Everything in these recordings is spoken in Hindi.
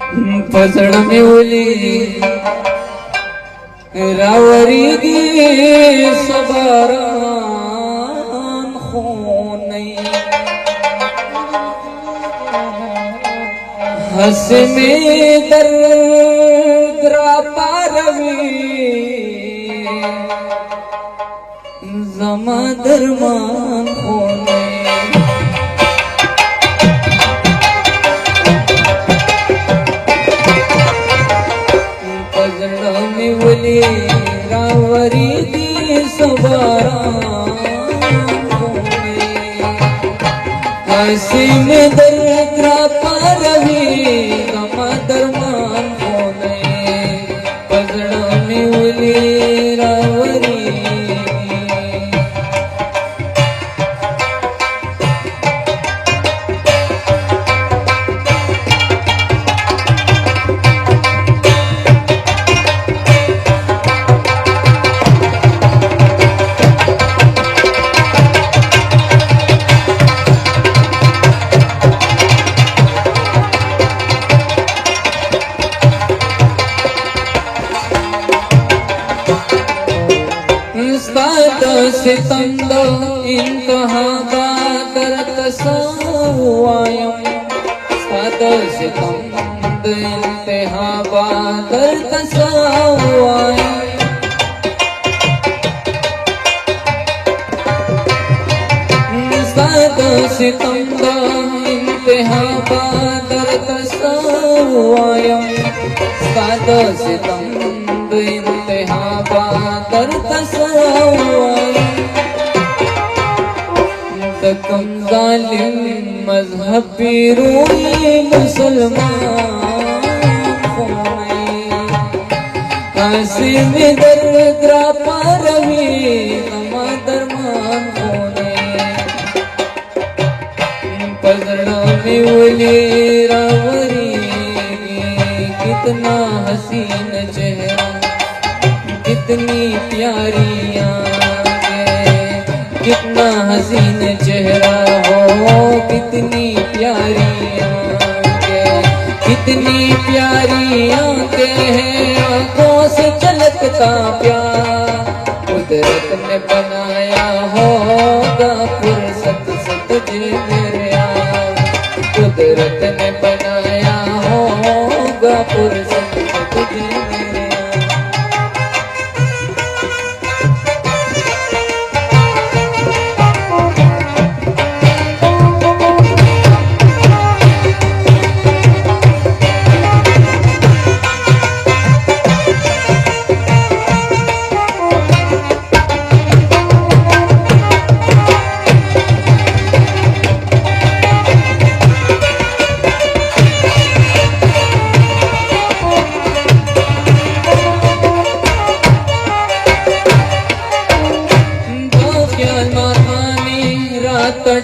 फसड़ में उली रावरी दी सबारान खून हस में दर्द पारवी जमा दरमान होने पजड़ा में बोली रावरी दी सबारान होने हसी में दर्द पारवी जमा दरमान होने पजड़ा में बोली रावरी सितंदो इंतहा बादरत सवायम साद सितंद इंतहा बादरत सवायम साद सितंद इंतहा बादरत सवायम साद सितंद इंतहा बादरत सवायम कम जालिम मजहबी रोई मुसलमान हंसी में दर्द पारवी नमा दरमान होने पजड़ा में उली रावरी कितना हसीन चेहरा कितनी प्यारी कितना हसीन चेहरा हो कितनी प्यारी आंखें कितनी प्यारी आंखें हैं आंखों से झलकता प्यार कुदरत ने बनाया होगा फुर्सत से तुझे मेरे यार कुदरत ने बनाया होगा फुर्सत से तुझे मेरे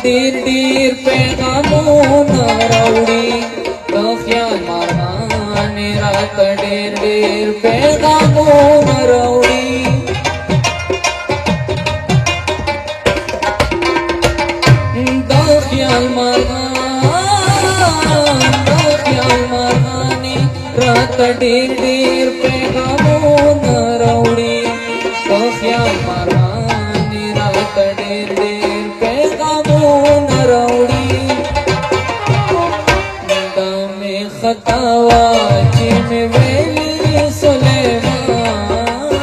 डीर डीर पे गामों नरौड़ी तो ख्याल मारने रात डीर डीर पे गामों नरौड़ी तो ख्याल मारने रात डीर डीर पे गामों नरौड़ी तो ख्याल मारने रात डीर डीर खतावा जिम वेली सुलेमान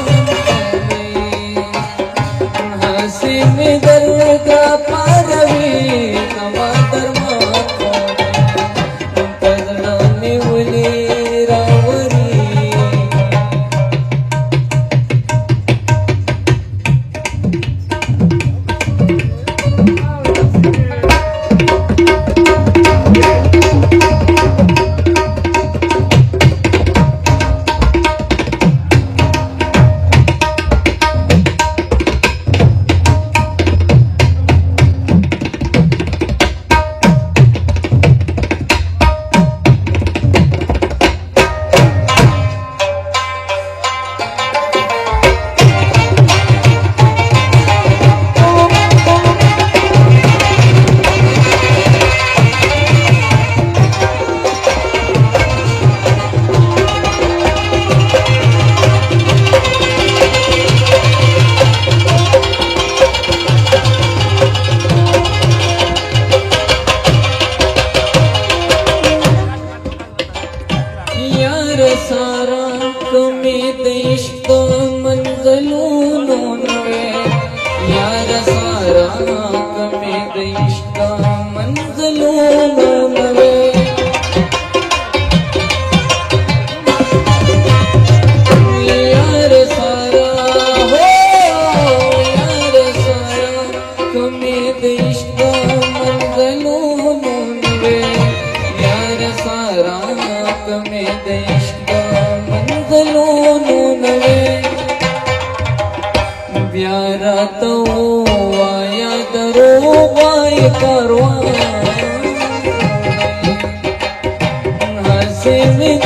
हंसी में दर्द पारवी नमा दरमान पजड़ा में उली रावरी यार सारा कमी इश्क मंजलूनो नवे यार सारा कमी इश्क मंजलूनो नवे यार सारा हो यार सारा कमी इश्क मंजलूनो नवे यार सारा कमी इश्क मंजलूनो नवे प्यारा तो आया दरो बाय करवा हंसी में